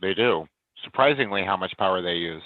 They do. Surprisingly, how much power they use.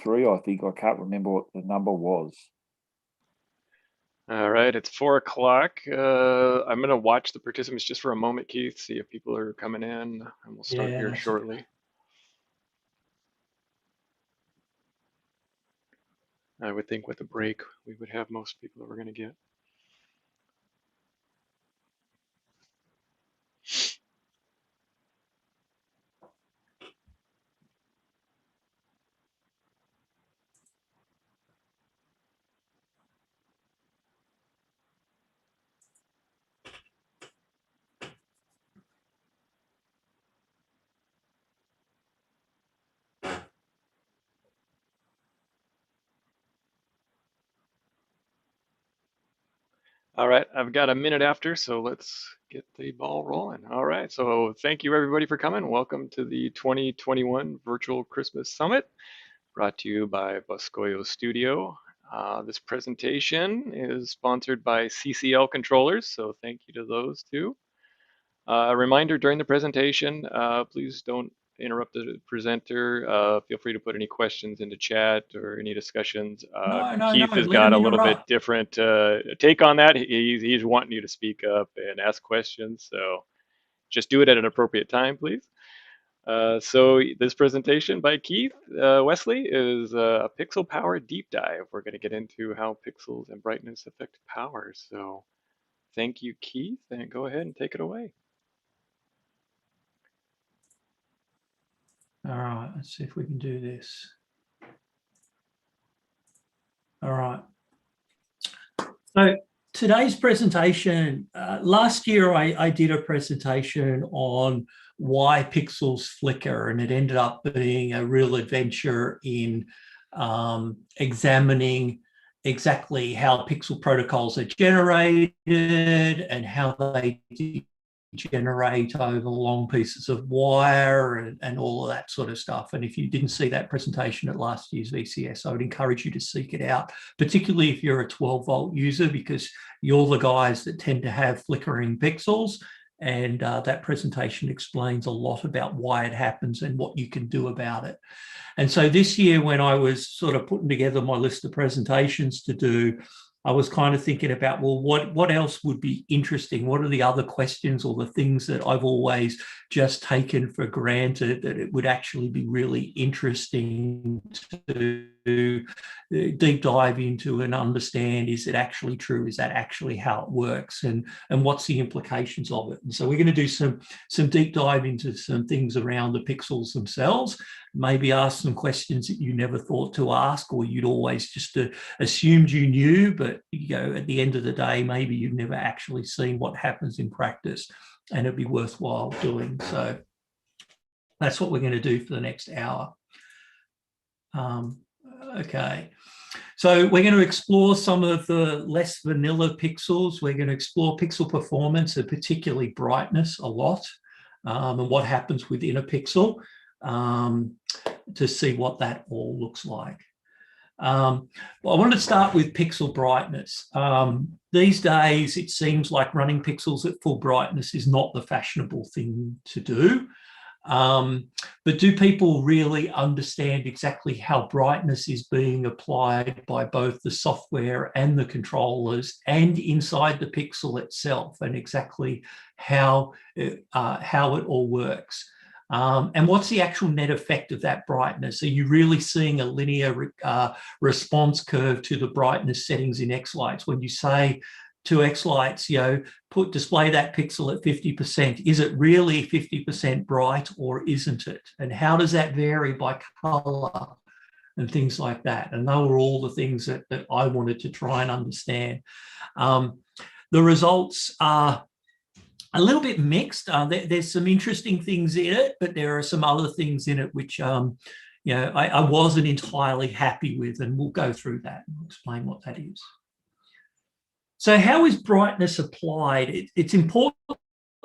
3, I think. I can't remember what the number was. All right, it's 4 o'clock. I'm going to watch the participants just for a moment, Keith, see if people are coming in, and we'll start Yeah, here that's shortly. I would think with a break, we would have most people that we're going to get. All right, I've got a minute after, so let's get the ball rolling. All right, so thank you everybody for coming. Welcome to the 2021 Virtual Christmas Summit, brought to you by Boscoyo Studio. This presentation is sponsored by CCL Controllers, so thank you to those two. A reminder during the presentation, please don't interrupt the presenter. Feel free to put any questions into chat or any discussions. no, Keith has let got him a little bit interrupt. different take on that. He's wanting you to speak up and ask questions, so just do it at an appropriate time, please. So this presentation by Keith Wesley is a pixel power deep dive. We're going to get into how pixels and brightness affect power. So thank you, Keith, and go ahead and take it away. All right, let's see if we can do this. All right. So today's presentation, last year I did a presentation on why pixels flicker, and it ended up being a real adventure in examining exactly how pixel protocols are generated and how they generate over long pieces of wire and all of that sort of stuff. And if you didn't see that presentation at last year's VCS, I would encourage you to seek it out, particularly if you're a 12-volt user, because you're the guys that tend to have flickering pixels. And that presentation explains a lot about why it happens and what you can do about it. And so this year, when I was sort of putting together my list of presentations to do, I was kind of thinking about, well, what else would be interesting? What are the other questions or the things that I've always just taken for granted that it would actually be really interesting to deep dive into and understand? Is it actually true? Is that actually how it works? And what's the implications of it? And so we're going to do some deep dive into some things around the pixels themselves, maybe ask some questions that you never thought to ask, or you'd always just assumed you knew, but at the end of the day, maybe you've never actually seen what happens in practice, and it'd be worthwhile doing. So that's what we're going to do for the next hour. Okay. So we're going to explore some of the less vanilla pixels. We're going to explore pixel performance and particularly brightness a lot, and what happens within a pixel, to see what that all looks like. Well, I want to start with pixel brightness. These days, it seems like running pixels at full brightness is not the fashionable thing to do. But do people really understand exactly how brightness is being applied by both the software and the controllers and inside the pixel itself, and exactly how it all works? And what's the actual net effect of that brightness? Are you really seeing a linear response curve to the brightness settings in X lights? When you say to X lights, display that pixel at 50%, is it really 50% bright or isn't it? And how does that vary by color and things like that? And those were all the things that I wanted to try and understand. The results are a little bit mixed. There's some interesting things in it, but there are some other things in it which I wasn't entirely happy with, and we'll go through that and explain what that is. So how is brightness applied? It's important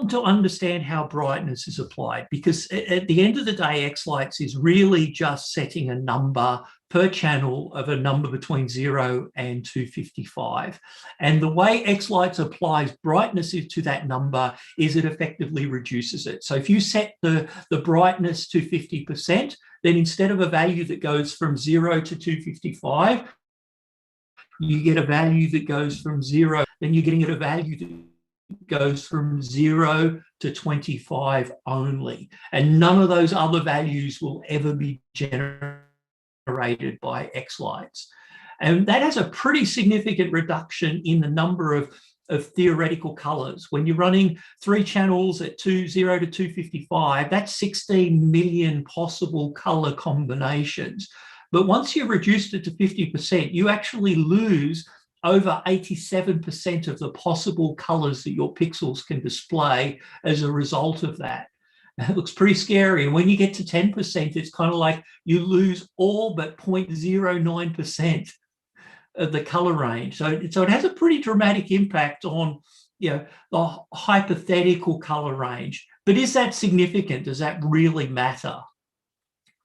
to understand how brightness is applied, because at the end of the day, X lights is really just setting a number per channel of a number between 0 and 255. And the way X-Lights applies brightness to that number is it effectively reduces it. So if you set the brightness to 50%, then instead of a value that goes from 0 to 255, you get a value that goes from 0, then you're getting at a value that goes from 0 to 25 only. And none of those other values will ever be generated by X-Lights. And that has a pretty significant reduction in the number of theoretical colors. When you're running 3 channels at 0 to 255, that's 16 million possible color combinations. But once you reduced it to 50%, you actually lose over 87% of the possible colors that your pixels can display as a result of that. It looks pretty scary. And when you get to 10%, it's kind of like you lose all but 0.09% of the color range. So it has a pretty dramatic impact on, the hypothetical color range. But is that significant? Does that really matter?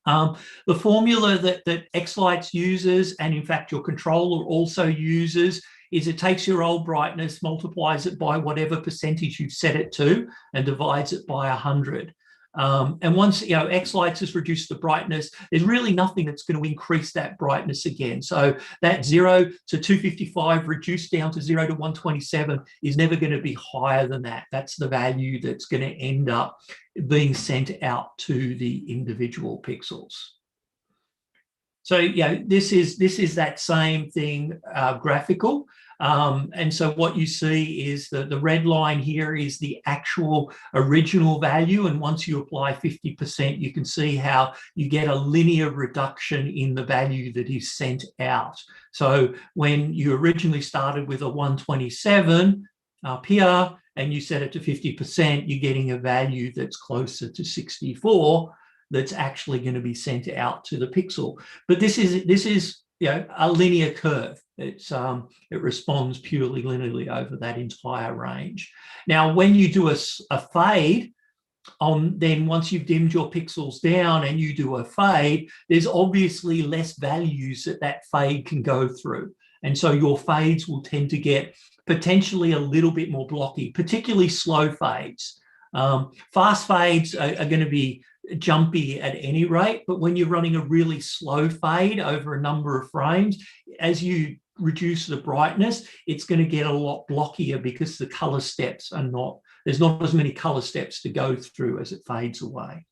The formula that X-Lights uses, and in fact your controller also uses, is it takes your old brightness, multiplies it by whatever percentage you've set it to, and divides it by 100. And once X-Lights has reduced the brightness, there's really nothing that's going to increase that brightness again. So that 0 to 255 reduced down to 0 to 127 is never going to be higher than that. That's the value that's going to end up being sent out to the individual pixels. So this is that same thing, graphical. And so what you see is the red line here is the actual original value. And once you apply 50%, you can see how you get a linear reduction in the value that is sent out. So when you originally started with a 127 up here, and you set it to 50%, you're getting a value that's closer to 64 that's actually going to be sent out to the pixel. But this is a linear curve. It responds purely linearly over that entire range. Now, when you do a fade, then once you've dimmed your pixels down and you do a fade, there's obviously less values that fade can go through. And so your fades will tend to get potentially a little bit more blocky, particularly slow fades. Fast fades are going to be jumpy at any rate, but when you're running a really slow fade over a number of frames, as you reduce the brightness, it's going to get a lot blockier because the color steps there's not as many color steps to go through as it fades away.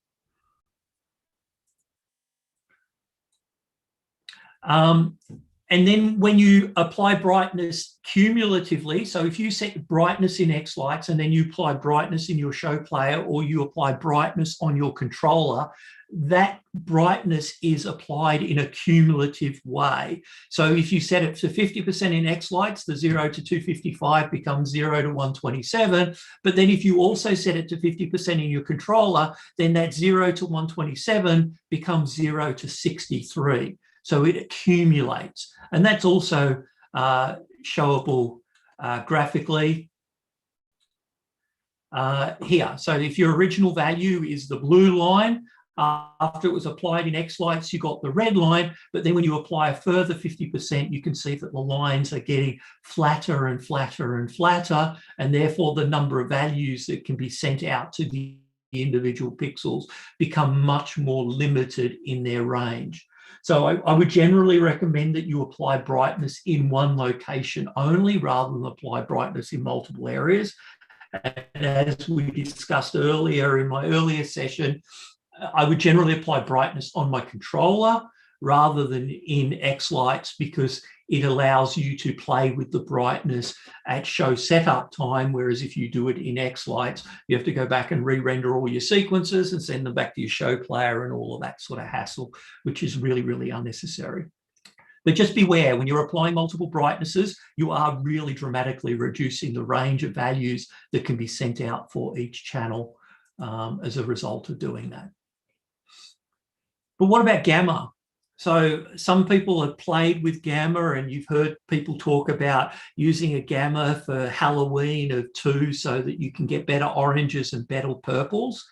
And then when you apply brightness cumulatively, so if you set brightness in X-Lights and then you apply brightness in your show player, or you apply brightness on your controller, that brightness is applied in a cumulative way. So if you set it to 50% in X-Lights, the 0 to 255 becomes 0 to 127. But then if you also set it to 50% in your controller, then that 0 to 127 becomes 0 to 63. So it accumulates. And that's also showable graphically here. So if your original value is the blue line, after it was applied in X-Lights, you got the red line, but then when you apply a further 50%, you can see that the lines are getting flatter and flatter and flatter, and therefore the number of values that can be sent out to the individual pixels become much more limited in their range. So I would generally recommend that you apply brightness in one location only, rather than apply brightness in multiple areas. And as we discussed earlier in my earlier session, I would generally apply brightness on my controller rather than in X-Lights, because it allows you to play with the brightness at show setup time, whereas if you do it in X-Lights, you have to go back and re-render all your sequences and send them back to your show player and all of that sort of hassle, which is really, really unnecessary. But just beware, when you're applying multiple brightnesses, you are really dramatically reducing the range of values that can be sent out for each channel as a result of doing that. But what about gamma? So some people have played with gamma, and you've heard people talk about using a gamma for Halloween of 2 so that you can get better oranges and better purples.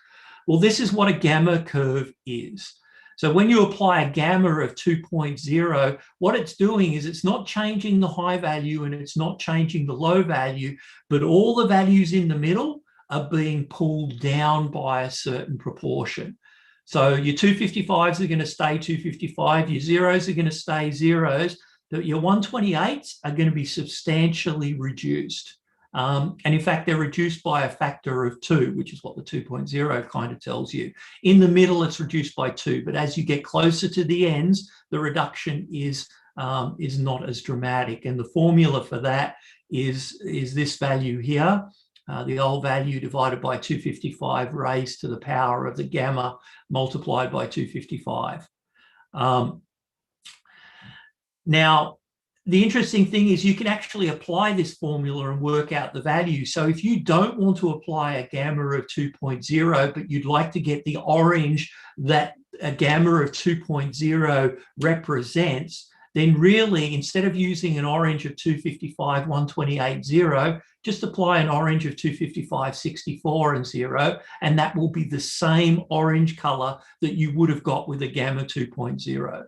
Well, this is what a gamma curve is. So when you apply a gamma of 2.0, what it's doing is it's not changing the high value and it's not changing the low value, but all the values in the middle are being pulled down by a certain proportion. So your 255s are going to stay 255, your zeros are going to stay zeros, but your 128s are going to be substantially reduced. And in fact, they're reduced by a factor of 2, which is what the 2.0 kind of tells you. In the middle, it's reduced by 2, but as you get closer to the ends, the reduction is not as dramatic. And the formula for that is this value here, the old value divided by 255 raised to the power of the gamma multiplied by 255. Now, the interesting thing is you can actually apply this formula and work out the value. So if you don't want to apply a gamma of 2.0, but you'd like to get the orange that a gamma of 2.0 represents, then really, instead of using an orange of 255, 128, 0, just apply an orange of 255, 64, and 0, and that will be the same orange color that you would have got with a gamma 2.0.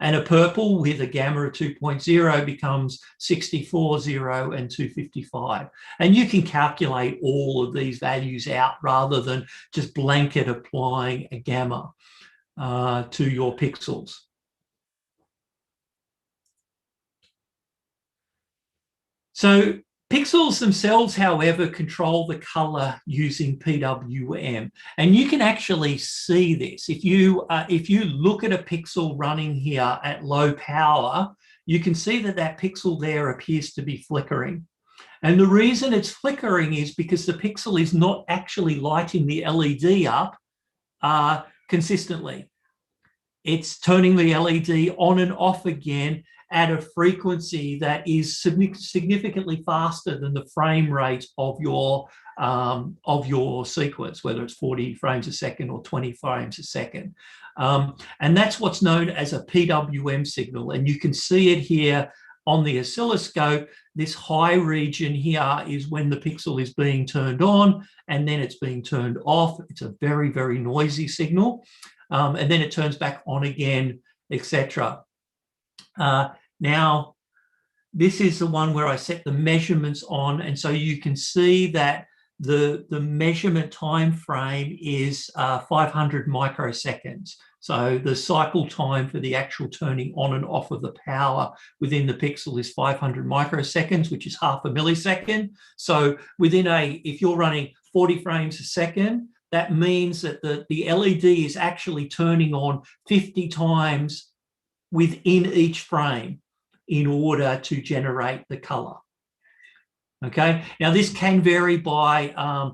And a purple with a gamma of 2.0 becomes 64, 0, and 255. And you can calculate all of these values out rather than just blanket applying a gamma to your pixels. So pixels themselves, however, control the color using PWM, and you can actually see this. If you look at a pixel running here at low power, you can see that that pixel there appears to be flickering. And the reason it's flickering is because the pixel is not actually lighting the LED up consistently. It's turning the LED on and off again at a frequency that is significantly faster than the frame rate of your sequence, whether it's 40 frames a second or 20 frames a second. And that's what's known as a PWM signal. And you can see it here on the oscilloscope. This high region here is when the pixel is being turned on, and then it's being turned off. It's a very, very noisy signal. And then it turns back on again, etc. Now, this is the one where I set the measurements on, and so you can see that the measurement time frame is 500 microseconds. So the cycle time for the actual turning on and off of the power within the pixel is 500 microseconds, which is half a millisecond. So if you're running 40 frames a second, that means that the LED is actually turning on 50 times within each frame in order to generate the color. Okay, now this can vary by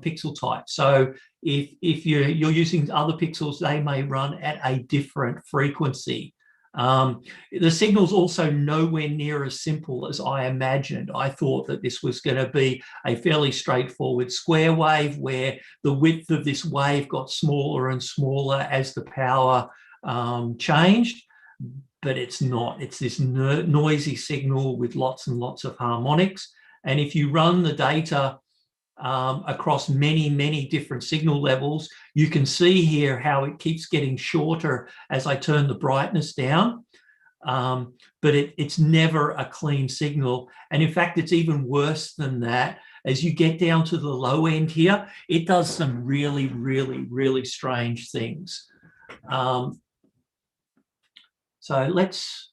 pixel type. So if you're using other pixels, they may run at a different frequency. The signal's also nowhere near as simple as I imagined. I thought that this was going to be a fairly straightforward square wave where the width of this wave got smaller and smaller as the power changed. But it's not. It's this noisy signal with lots and lots of harmonics. And if you run the data across many, many different signal levels, you can see here how it keeps getting shorter as I turn the brightness down. But it's never a clean signal. And in fact, it's even worse than that. As you get down to the low end here, it does some really, really, really strange things. So let's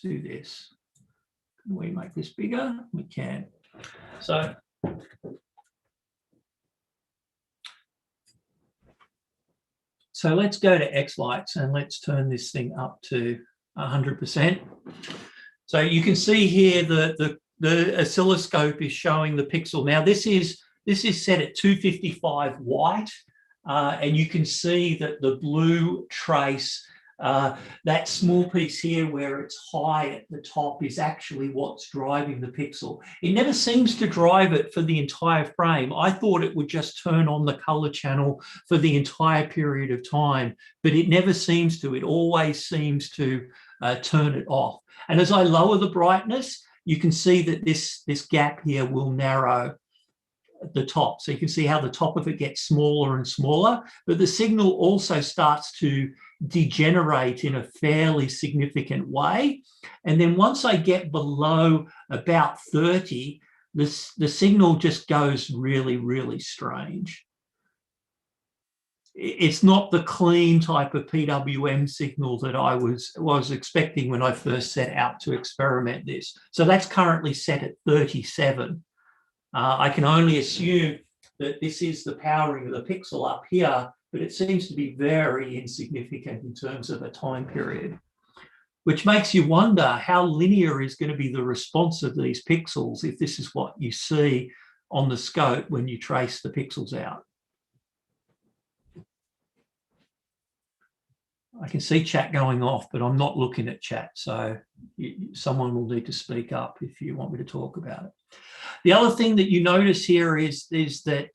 do this. Can we make this bigger? We can. So let's go to X lights and let's turn this thing up to 100%. So you can see here the oscilloscope is showing the pixel. Now this is set at 255 white, and you can see that the blue trace, that small piece here where it's high at the top, is actually what's driving the pixel. It never seems to drive it for the entire frame. I thought it would just turn on the color channel for the entire period of time, but it never seems to. It always seems to turn it off. And as I lower the brightness, you can see that this gap here will narrow the top. So you can see how the top of it gets smaller and smaller, but the signal also starts to degenerate in a fairly significant way. And then once I get below about 30, the signal just goes really, really strange. It's not the clean type of PWM signal that I was expecting when I first set out to experiment this. So that's currently set at 37. I can only assume that this is the powering of the pixel up here, but it seems to be very insignificant in terms of a time period, which makes you wonder how linear is going to be the response of these pixels if this is what you see on the scope when you trace the pixels out. I can see chat going off, but I'm not looking at chat. So someone will need to speak up if you want me to talk about it. The other thing that you notice here is that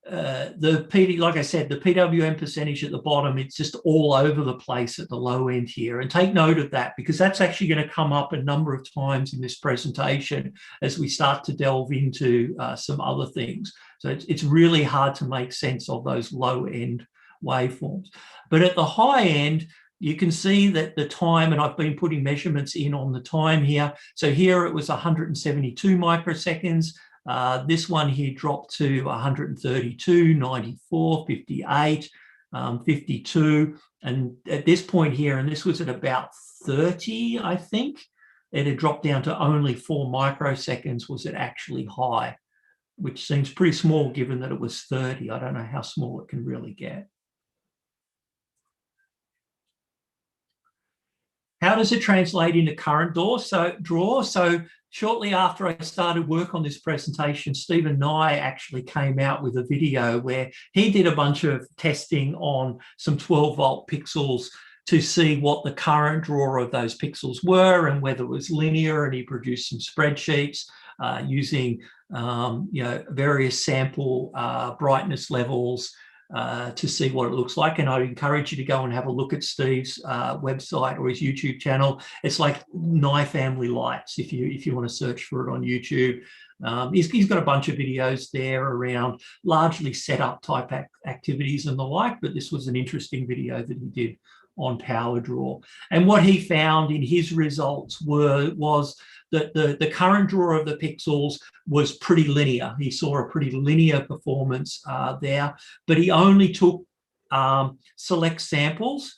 like I said, the PWM percentage at the bottom, it's just all over the place at the low end here. And take note of that, because that's actually going to come up a number of times in this presentation as we start to delve into some other things. So it's really hard to make sense of those low end waveforms. But at the high end, you can see that the time, and I've been putting measurements in on the time here. So here it was 172 microseconds. This one here dropped to 132, 94, 58, 52. And at this point here, and this was at about 30, I think, it had dropped down to only 4 microseconds was it actually high, which seems pretty small given that it was 30. I don't know how small it can really get. How does it translate into current draw? So shortly after I started work on this presentation, Stephen Nye actually came out with a video where he did a bunch of testing on some 12-volt pixels to see what the current draw of those pixels were and whether it was linear, and he produced some spreadsheets using various sample brightness levels to see what it looks like. And I'd encourage you to go and have a look at Steve's website or his YouTube channel. It's like Nye Family Lights if you want to search for it on YouTube. He's got a bunch of videos there around largely setup type activities and the like, but this was an interesting video that he did on power draw. And what he found in his results was that the current draw of the pixels was pretty linear. He saw a pretty linear performance there, but he only took select samples,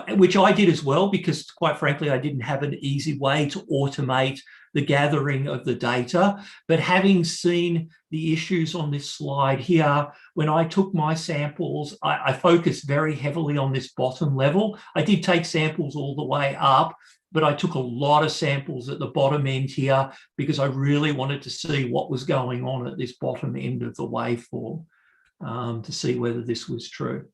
which I did as well, because quite frankly, I didn't have an easy way to automate the gathering of the data. But having seen the issues on this slide here, when I took my samples, I focused very heavily on this bottom level. I did take samples all the way up, but I took a lot of samples at the bottom end here because I really wanted to see what was going on at this bottom end of the waveform to see whether this was true.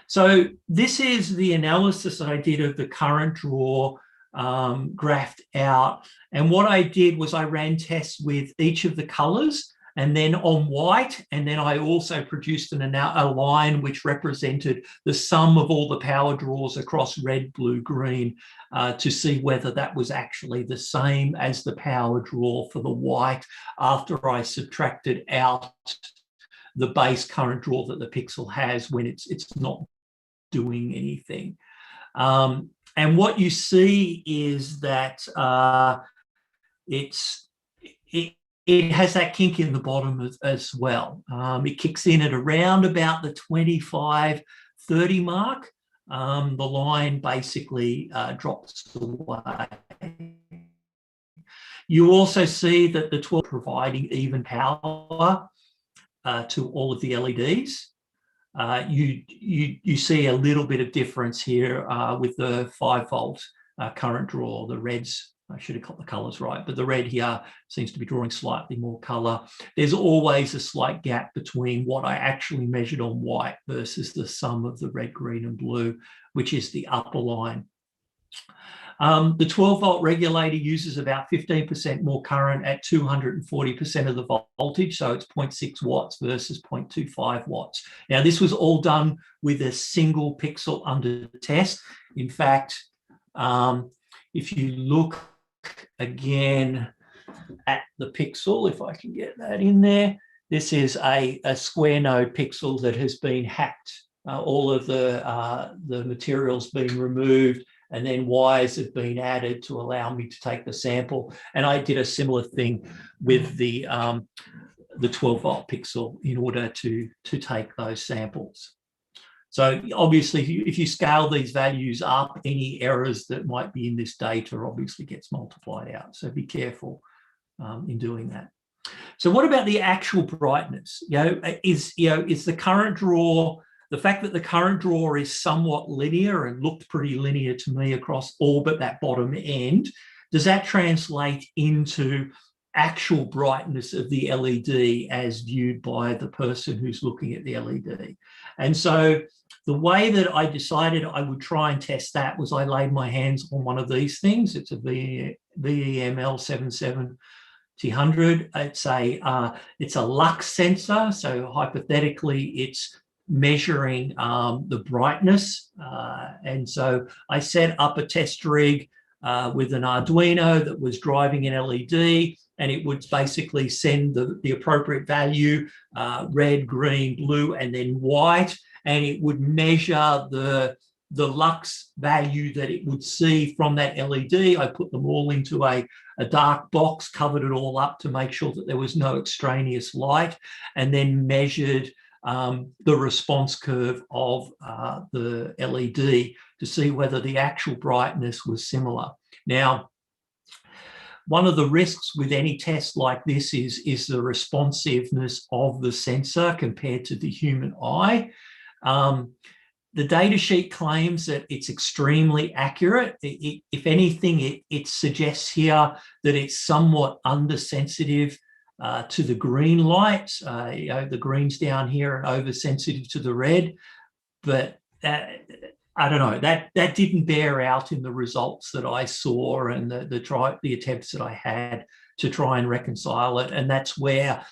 So this is the analysis that I did of the current draw graphed out. And what I did was I ran tests with each of the colors and then on white. And then I also produced a line which represented the sum of all the power draws across red, blue, green to see whether that was actually the same as the power draw for the white after I subtracted out the base current draw that the pixel has when it's not doing anything. And what you see is that it has that kink in the bottom as well. It kicks in at around about the 25, 30 mark. The line basically drops away. You also see that the 12 providing even power to all of the LEDs. You see a little bit of difference here with the 5-volt current draw. The reds, I should have got the colors right, but the red here seems to be drawing slightly more color. There's always a slight gap between what I actually measured on white versus the sum of the red, green, and blue, which is the upper line. The 12-volt regulator uses about 15% more current at 240% of the voltage, so it's 0.6 watts versus 0.25 watts. Now, this was all done with a single pixel under test. In fact, if you look again, at the pixel, if I can get that in there. This is a square node pixel that has been hacked. All of the material's been removed, and then wires have been added to allow me to take the sample. And I did a similar thing with the 12-volt pixel in order to take those samples. So obviously, if you scale these values up, any errors that might be in this data obviously gets multiplied out. So be careful in doing that. So what about the actual brightness? Is the current draw, the fact that the current draw is somewhat linear and looked pretty linear to me across all but that bottom end, does that translate into actual brightness of the LED as viewed by the person who's looking at the LED? And so the way that I decided I would try and test that was I laid my hands on one of these things. It's a VEML 7700. It's a lux sensor. So hypothetically, it's measuring the brightness. And so I set up a test rig with an Arduino that was driving an LED, and it would basically send the appropriate value, red, green, blue, and then white, and it would measure the lux value that it would see from that LED. I put them all into a dark box, covered it all up to make sure that there was no extraneous light, and then measured the response curve of the LED to see whether the actual brightness was similar. Now, one of the risks with any test like this is the responsiveness of the sensor compared to the human eye. The data sheet claims that it's extremely accurate. If anything, it suggests here that it's somewhat undersensitive to the green light. The green's down here and oversensitive to the red. But I don't know, that didn't bear out in the results that I saw and the attempts that I had to try and reconcile it. And that's where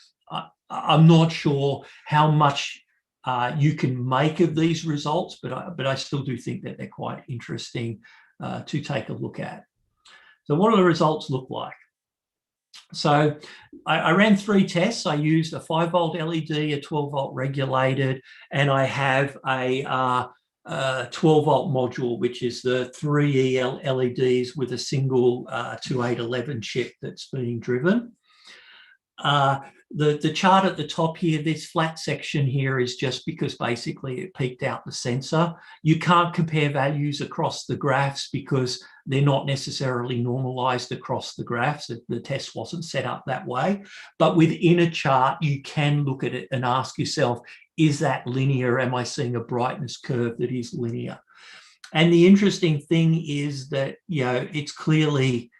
I'm not sure how much you can make of these results, but I still do think that they're quite interesting to take a look at. So what do the results look like? So I ran 3 tests. I used a 5-volt LED, a 12-volt regulated, and I have a 12-volt module, which is the 3E LEDs with a single 2811 chip that's being driven. The chart at the top here, this flat section here is just because basically it peaked out the sensor. You can't compare values across the graphs because they're not necessarily normalized across the graphs. The test wasn't set up that way. But within a chart, you can look at it and ask yourself, is that linear? Am I seeing a brightness curve that is linear? And the interesting thing is that, it's clearly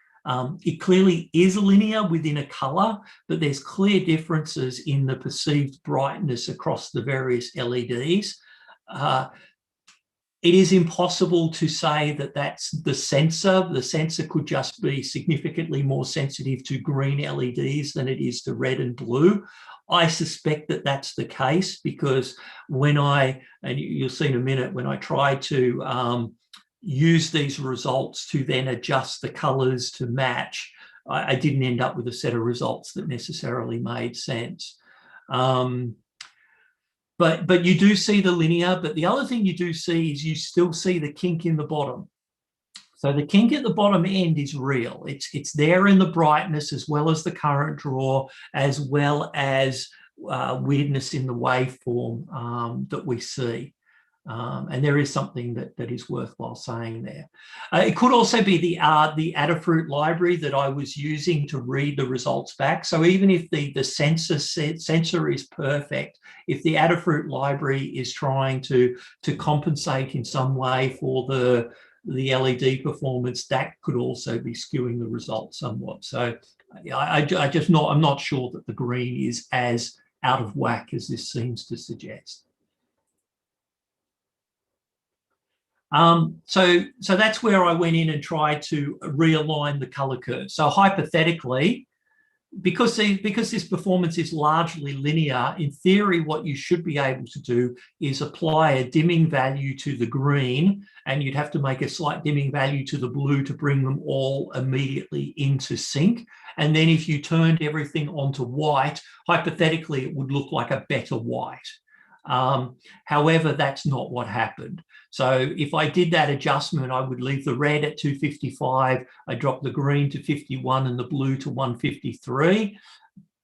it clearly is linear within a color, but there's clear differences in the perceived brightness across the various LEDs. It is impossible to say that that's the sensor. The sensor could just be significantly more sensitive to green LEDs than it is to red and blue. I suspect that that's the case because and you'll see in a minute, when I try to use these results to then adjust the colors to match, I didn't end up with a set of results that necessarily made sense. But you do see the linear, but the other thing you do see is you still see the kink in the bottom. So the kink at the bottom end is real. It's there in the brightness as well as the current draw, as well as weirdness in the waveform that we see. And there is something that is worthwhile saying there. It could also be the Adafruit library that I was using to read the results back. So even if the sensor is perfect, if the Adafruit library is trying to compensate in some way for the LED performance, that could also be skewing the results somewhat. So I'm not sure that the green is as out of whack as this seems to suggest. So that's where I went in and tried to realign the color curve. So hypothetically, because this performance is largely linear, in theory, what you should be able to do is apply a dimming value to the green, and you'd have to make a slight dimming value to the blue to bring them all immediately into sync. And then if you turned everything onto white, hypothetically, it would look like a better white. However, that's not what happened. So if I did that adjustment, I would leave the red at 255, I drop the green to 51 and the blue to 153,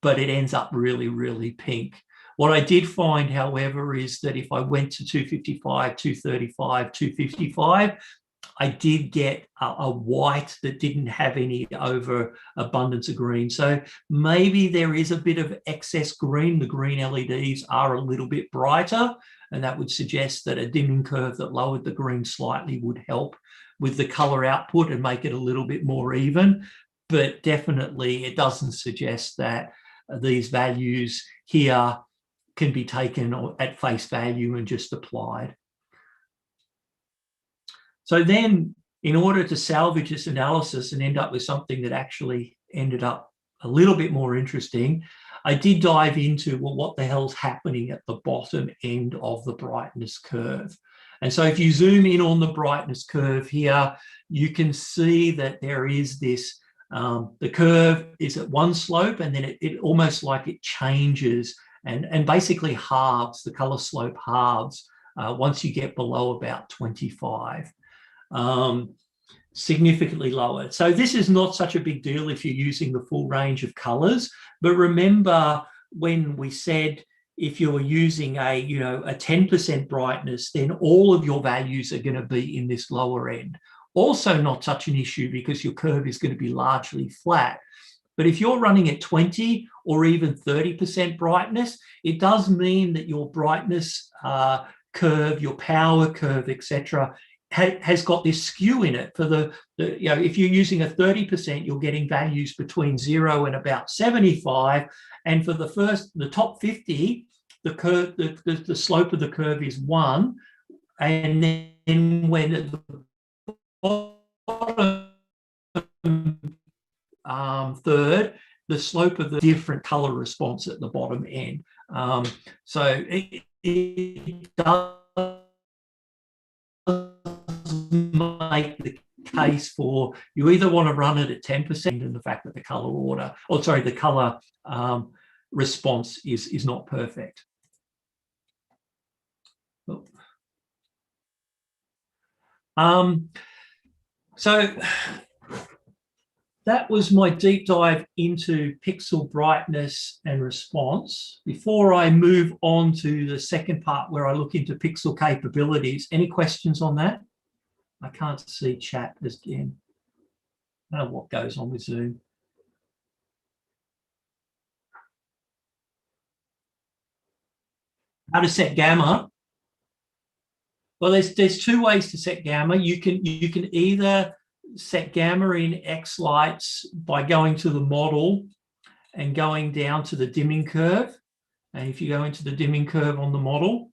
but it ends up really, really pink. What I did find, however, is that if I went to 255, 235, 255, I did get a white that didn't have any overabundance of green. So maybe there is a bit of excess green. The green LEDs are a little bit brighter, and that would suggest that a dimming curve that lowered the green slightly would help with the color output and make it a little bit more even. But definitely it doesn't suggest that these values here can be taken at face value and just applied. So then, in order to salvage this analysis and end up with something that actually ended up a little bit more interesting, I did dive into, well, what the hell's happening at the bottom end of the brightness curve? And so if you zoom in on the brightness curve here, you can see that there is this, the curve is at one slope, and then it almost like it changes and basically halves, the color slope halves once you get below about 25. Significantly lower. So this is not such a big deal if you're using the full range of colors. But remember when we said if you're using a 10% brightness, then all of your values are going to be in this lower end. Also not such an issue because your curve is going to be largely flat. But if you're running at 20 or even 30% brightness, it does mean that your brightness curve, your power curve, etc., has got this skew in it. For the if you're using a 30%, you're getting values between 0 and about 75, and for the top 50, the curve, the slope of the curve is 1, and then when at the bottom third, the slope of the different color response at the bottom end. So it does make the case for you either want to run it at 10% and the fact that the color order, or sorry, the color response is not perfect. So that was my deep dive into pixel brightness and response. Before I move on to the second part where I look into pixel capabilities, any questions on that? I can't see chat again. I don't know what goes on with Zoom. How to set gamma? Well, there's two ways to set gamma. You can either set gamma in X lights by going to the model and going down to the dimming curve. And if you go into the dimming curve on the model,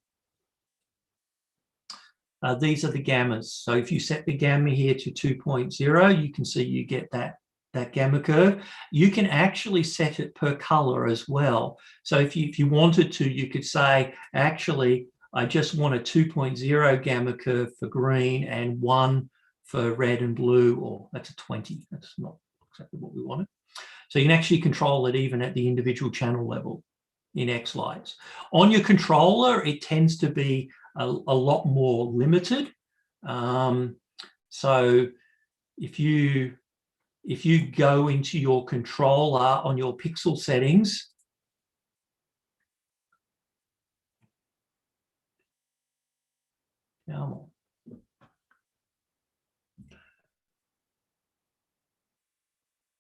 these are the gammas. So if you set the gamma here to 2.0, you can see you get that gamma curve. You can actually set it per color as well. So if you wanted to, you could say, actually, I just want a 2.0 gamma curve for green and 1 for red and blue, or that's a 20. That's not exactly what we wanted. So you can actually control it even at the individual channel level in X lights. On your controller, it tends to be a lot more limited. So if you go into your controller on your pixel settings, come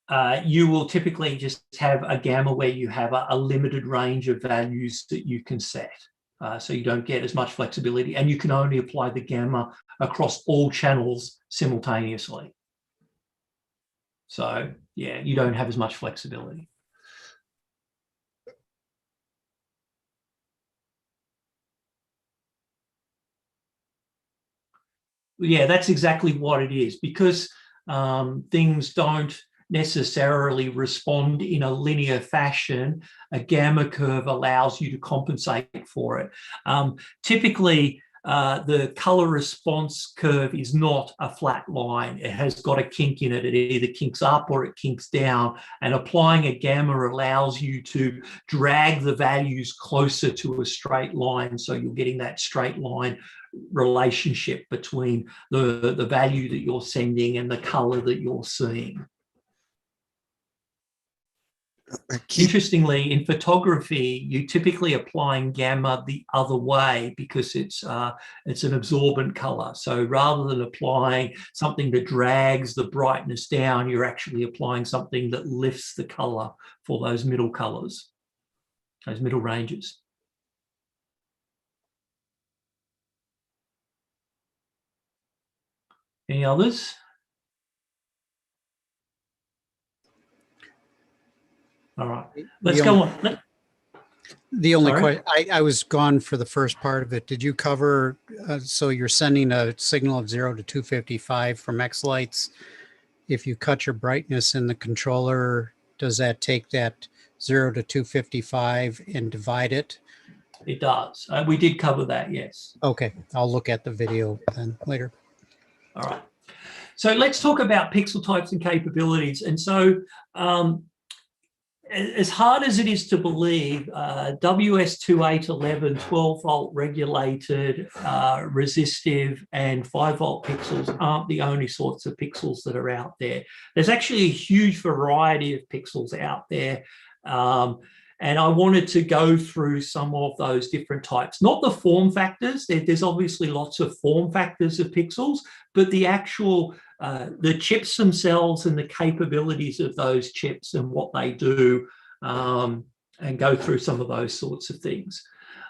on. You will typically just have a gamma where you have a limited range of values that you can set. So you don't get as much flexibility, and you can only apply the gamma across all channels simultaneously. So yeah, you don't have as much flexibility. Yeah, that's exactly what it is, because things don't necessarily respond in a linear fashion, a gamma curve allows you to compensate for it. Typically, the color response curve is not a flat line. It has got a kink in it. It either kinks up or it kinks down. And applying a gamma allows you to drag the values closer to a straight line. So you're getting that straight line relationship between the value that you're sending and the color that you're seeing. Interestingly, in photography, you typically applying gamma the other way because it's an absorbent color. So rather than applying something that drags the brightness down, you're actually applying something that lifts the color for those middle colors, those middle ranges. Any others? All right, let's go on. The only question, I was gone for the first part of it. Did you cover, so you're sending a signal of 0 to 255 from X-Lights. If you cut your brightness in the controller, does that take that 0 to 255 and divide it? It does. We did cover that, yes. Okay, I'll look at the video then later. All right. So let's talk about pixel types and capabilities. And so as hard as it is to believe, WS2811 12-volt regulated, resistive, and 5-volt pixels aren't the only sorts of pixels that are out there. There's actually a huge variety of pixels out there. And I wanted to go through some of those different types, not the form factors. There's obviously lots of form factors of pixels, but the actual, the chips themselves and the capabilities of those chips and what they do, and go through some of those sorts of things.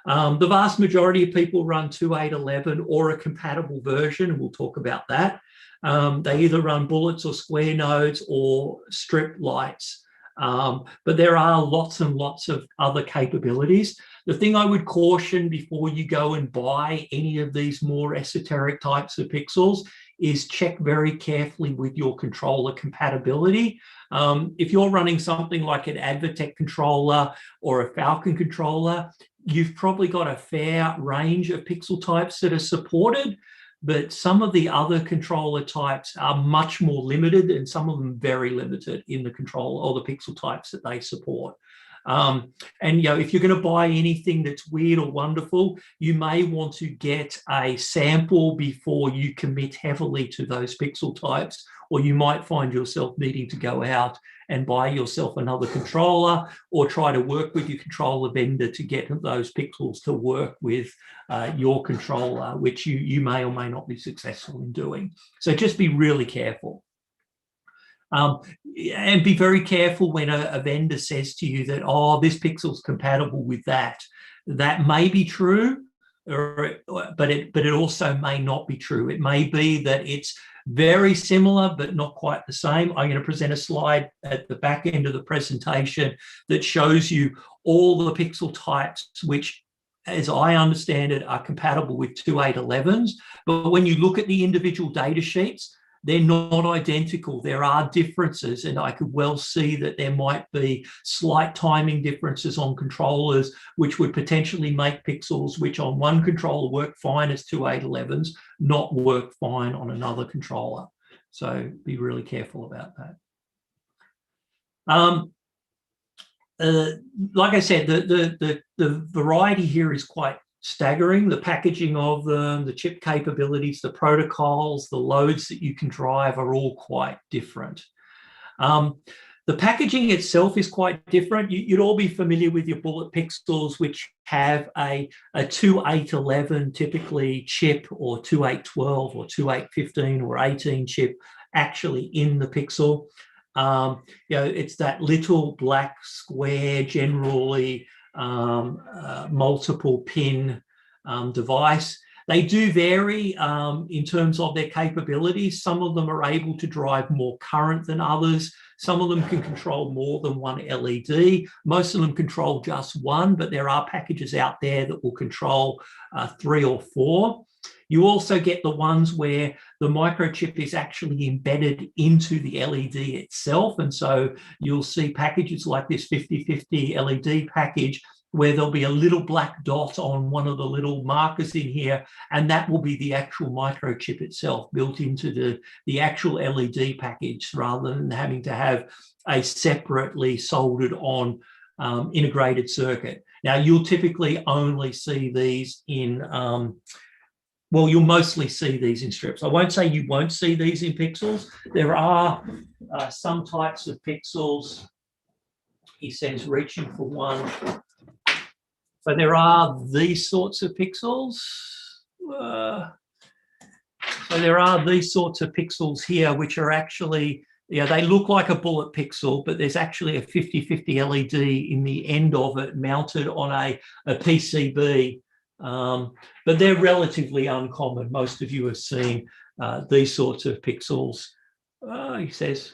The vast majority of people run 2811 or a compatible version, and we'll talk about that. They either run bullets or square nodes or strip lights. But there are lots and lots of other capabilities. The thing I would caution before you go and buy any of these more esoteric types of pixels is check very carefully with your controller compatibility. If you're running something like an Advatec controller or a Falcon controller, you've probably got a fair range of pixel types that are supported. But some of the other controller types are much more limited, and some of them very limited in the controller or the pixel types that they support. And if you're going to buy anything that's weird or wonderful, you may want to get a sample before you commit heavily to those pixel types, or you might find yourself needing to go out and buy yourself another controller or try to work with your controller vendor to get those pixels to work with your controller, which you may or may not be successful in doing. So just be really careful. And be very careful when a vendor says to you that, oh, this pixel's compatible with that. That may be true, but it also may not be true. It may be that it's very similar, but not quite the same. I'm going to present a slide at the back end of the presentation that shows you all the pixel types, which, as I understand it, are compatible with 2811s. But when you look at the individual data sheets, they're not identical. There are differences, and I could well see that there might be slight timing differences on controllers, which would potentially make pixels which on one controller work fine as 2811s, not work fine on another controller. So be really careful about that. Like I said, the variety here is quite staggering. The packaging of them, the chip capabilities, the protocols, the loads that you can drive are all quite different. The packaging itself is quite different. You'd all be familiar with your bullet pixels, which have a 2811 typically chip, or 2812 or 2815 or 18 chip actually in the pixel. It's that little black square, generally multiple pin device. They do vary in terms of their capabilities. Some of them are able to drive more current than others. Some of them can control more than one LED. Most of them control just one, but there are packages out there that will control 3 or 4. You also get the ones where the microchip is actually embedded into the LED itself. And so you'll see packages like this 5050 LED package where there'll be a little black dot on one of the little markers in here, and that will be the actual microchip itself built into the actual LED package, rather than having to have a separately soldered on integrated circuit. Now, you'll typically only see these in, well, you'll mostly see these in strips. I won't say you won't see these in pixels. There are some types of pixels, he says, reaching for one. So there are these sorts of pixels. So there are these sorts of pixels here, which are actually, yeah, they look like a bullet pixel, but there's actually a 5050 LED in the end of it mounted on a PCB. But they're relatively uncommon. Most of you have seen these sorts of pixels, he says,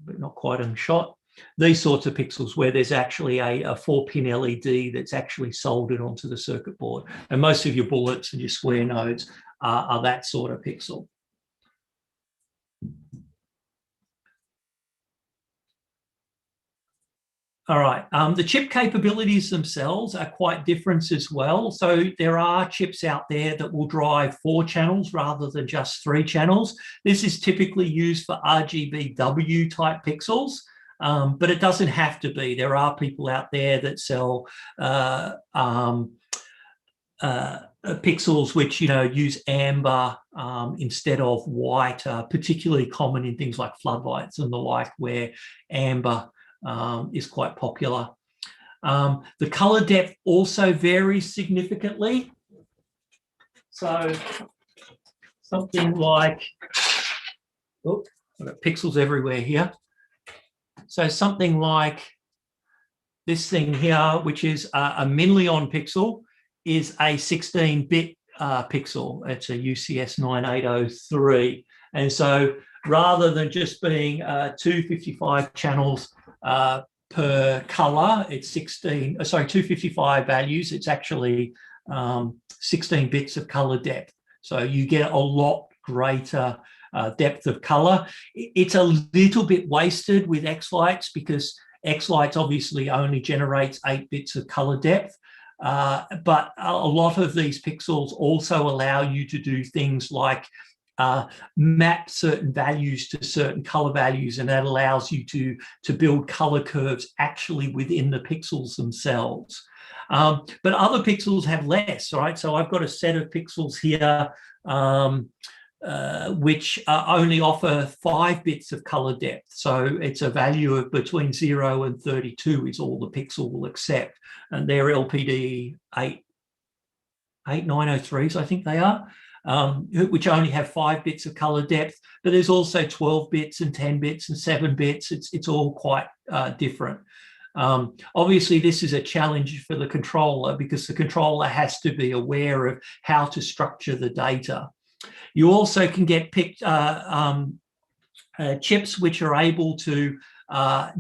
but not quite on shot. These sorts of pixels where there's actually a 4-pin LED that's actually soldered onto the circuit board. And most of your bullets and your square nodes are that sort of pixel. All right, the chip capabilities themselves are quite different as well. So there are chips out there that will drive 4 channels rather than just 3 channels. This is typically used for RGBW type pixels. But it doesn't have to be. There are people out there that sell pixels which, you know, use amber instead of white, particularly common in things like floodlights and the like, where amber is quite popular. The color depth also varies significantly. So something like, oh, I've got pixels everywhere here. So something like this thing here, which is a Minleon pixel, is a 16-bit pixel. It's a UCS 9803. And so rather than just being 255 channels per color, it's 255 values. It's actually 16 bits of color depth. So you get a lot greater depth of color. It's a little bit wasted with X-Lights because X-Lights obviously only generates 8 bits of color depth. But a lot of these pixels also allow you to do things like map certain values to certain color values, and that allows you to build color curves actually within the pixels themselves. But other pixels have less, right? So I've got a set of pixels here which only offer 5 bits of color depth. So it's a value of between 0 and 32 is all the pixel will accept. And they're LPD 8903s, I think they are, which only have 5 bits of color depth. But there's also 12 bits and 10 bits and 7 bits. It's all quite different. Obviously, this is a challenge for the controller because the controller has to be aware of how to structure the data. You also can get chips which are able to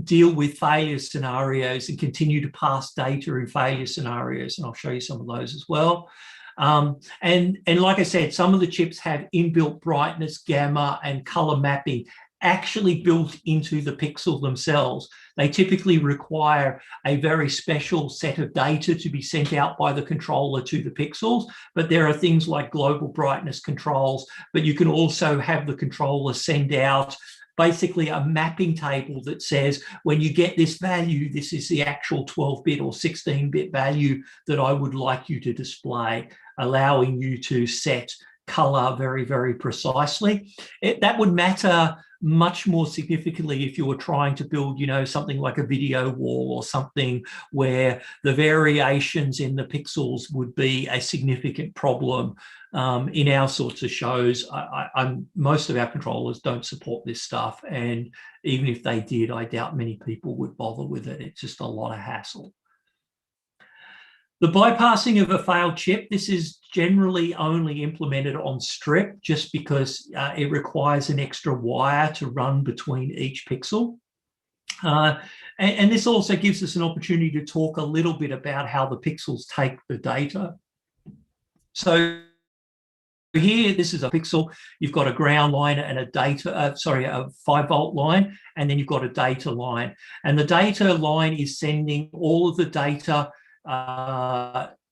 deal with failure scenarios and continue to pass data in failure scenarios, and I'll show you some of those as well. And like I said, some of the chips have inbuilt brightness, gamma, and color mapping actually built into the pixel themselves. They typically require a very special set of data to be sent out by the controller to the pixels, but there are things like global brightness controls, but you can also have the controller send out basically a mapping table that says, when you get this value, this is the actual 12-bit or 16-bit value that I would like you to display, allowing you to set color very, very precisely. That would matter much more significantly if you were trying to build, you know, something like a video wall or something where the variations in the pixels would be a significant problem. In our sorts of shows, most of our controllers don't support this stuff, and even if they did, I doubt many people would bother with it. It's just a lot of hassle. The bypassing of a failed chip, this is generally only implemented on strip just because it requires an extra wire to run between each pixel. And this also gives us an opportunity to talk a little bit about how the pixels take the data. So here, this is a pixel. You've got a ground line and a data, a 5-volt line, and then you've got a data line. And the data line is sending all of the data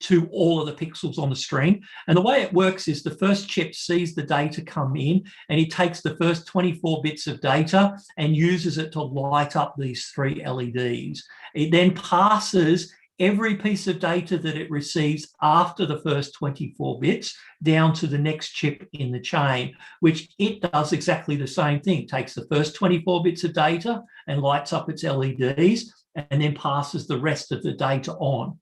to all of the pixels on the screen. And the way it works is the first chip sees the data come in, and it takes the first 24 bits of data and uses it to light up these 3 LEDs. It then passes every piece of data that it receives after the first 24 bits down to the next chip in the chain, which it does exactly the same thing. It takes the first 24 bits of data and lights up its LEDs, and then passes the rest of the data on.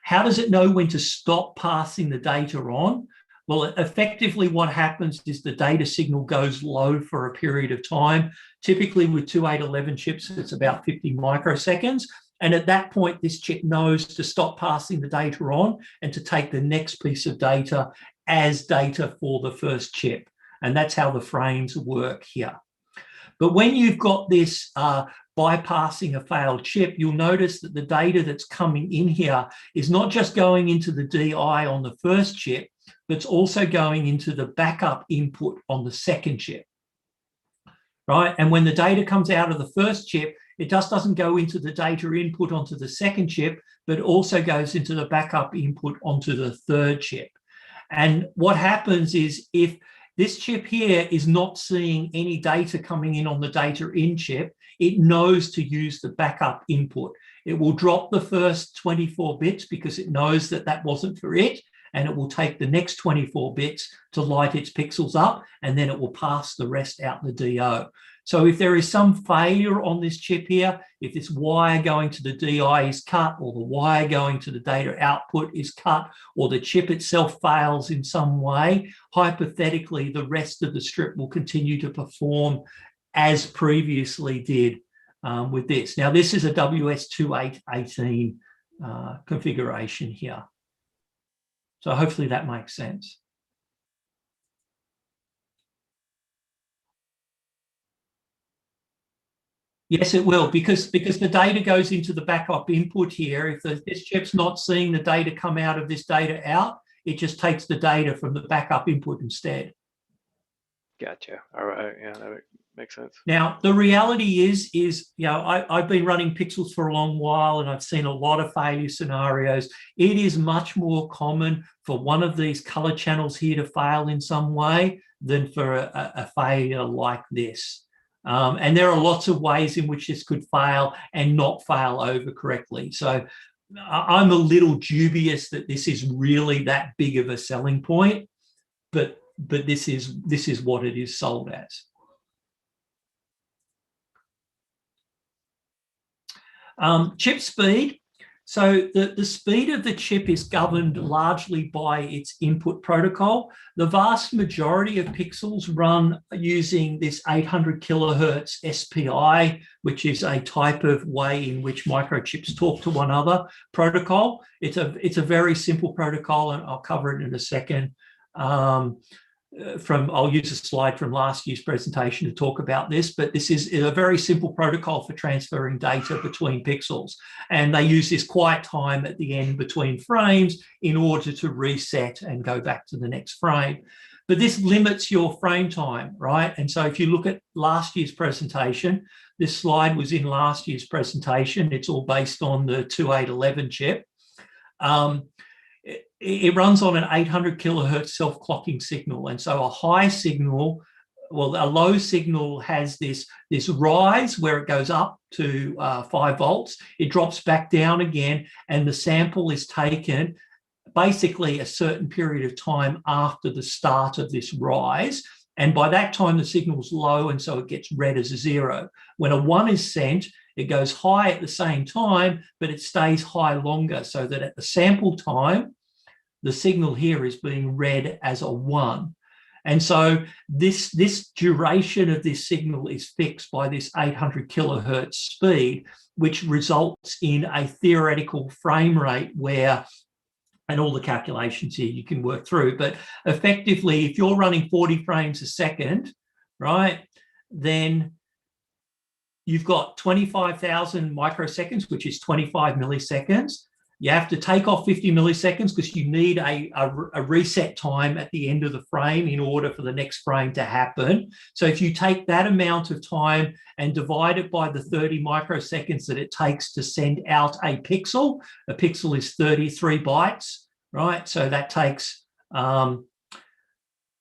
How does it know when to stop passing the data on? Well, effectively what happens is the data signal goes low for a period of time. Typically with 2811 chips, it's about 50 microseconds. And at that point, this chip knows to stop passing the data on and to take the next piece of data as data for the first chip. And that's how the frames work here. But when you've got this bypassing a failed chip, you'll notice that the data that's coming in here is not just going into the DI on the first chip, but it's also going into the backup input on the second chip, right? And when the data comes out of the first chip, it just doesn't go into the data input onto the second chip, but also goes into the backup input onto the third chip. And what happens is if this chip here is not seeing any data coming in on the data in chip, it knows to use the backup input. It will drop the first 24 bits because it knows that that wasn't for it, and it will take the next 24 bits to light its pixels up, and then it will pass the rest out the DO. So if there is some failure on this chip here, if this wire going to the DI is cut, or the wire going to the data output is cut, or the chip itself fails in some way, hypothetically, the rest of the strip will continue to perform as previously did with this. Now, this is a WS2818 configuration here. So hopefully that makes sense. Yes, it will, because the data goes into the backup input here. If this chip's not seeing the data come out of this data out, it just takes the data from the backup input instead. Gotcha. All right. Yeah, that makes sense. Now, the reality is you know, I've been running pixels for a long while, and I've seen a lot of failure scenarios. It is much more common for one of these color channels here to fail in some way than for a failure like this. And there are lots of ways in which this could fail and not fail over correctly. So I'm a little dubious that this is really that big of a selling point, but this is what it is sold as. Chip speed. So the speed of the chip is governed largely by its input protocol. The vast majority of pixels run using this 800 kilohertz SPI, which is a type of way in which microchips talk to one another protocol. It's a very simple protocol, and I'll cover it in a second. I'll use a slide from last year's presentation to talk about this, but this is a very simple protocol for transferring data between pixels. And they use this quiet time at the end between frames in order to reset and go back to the next frame. But this limits your frame time, right? And so if you look at last year's presentation, this slide was in last year's presentation. It's all based on the 2811 chip. It runs on an 800 kilohertz self-clocking signal. And so a high signal, well, a low signal has this rise where it goes up to 5 volts. It drops back down again, and the sample is taken basically a certain period of time after the start of this rise. And by that time, the signal's low, and so it gets read as a 0. When a 1 is sent, it goes high at the same time, but it stays high longer, so that at the sample time, the signal here is being read as a 1. And so this duration of this signal is fixed by this 800 kilohertz speed, which results in a theoretical frame rate where, and all the calculations here you can work through, but effectively, if you're running 40 frames a second, right, then you've got 25,000 microseconds, which is 25 milliseconds. You have to take off 50 milliseconds because you need a reset time at the end of the frame in order for the next frame to happen. So if you take that amount of time and divide it by the 30 microseconds that it takes to send out a pixel is 33 bytes, right? So that takes 30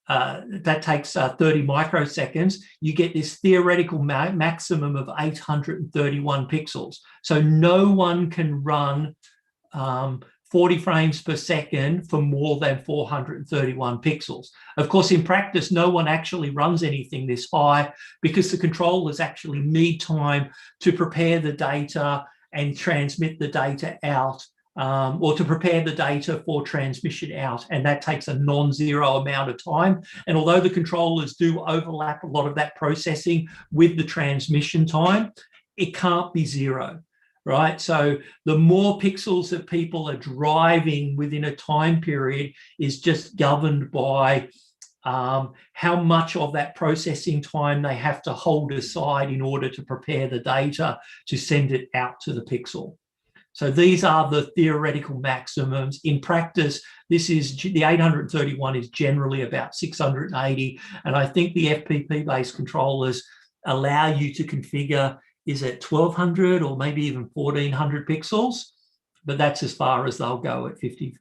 microseconds. You get this theoretical maximum of 831 pixels. So no one can run 40 frames per second for more than 431 pixels. Of course, in practice, no one actually runs anything this high because the controllers actually need time to prepare the data and transmit the data out, or to prepare the data for transmission out. And that takes a non-zero amount of time. And although the controllers do overlap a lot of that processing with the transmission time, it can't be zero. Right. So the more pixels that people are driving within a time period is just governed by how much of that processing time they have to hold aside in order to prepare the data to send it out to the pixel. So these are the theoretical maximums. In practice, this is the 831 is generally about 680. And I think the FPP-based controllers allow you to configure, is it 1200 or maybe even 1400 pixels? But that's as far as they'll go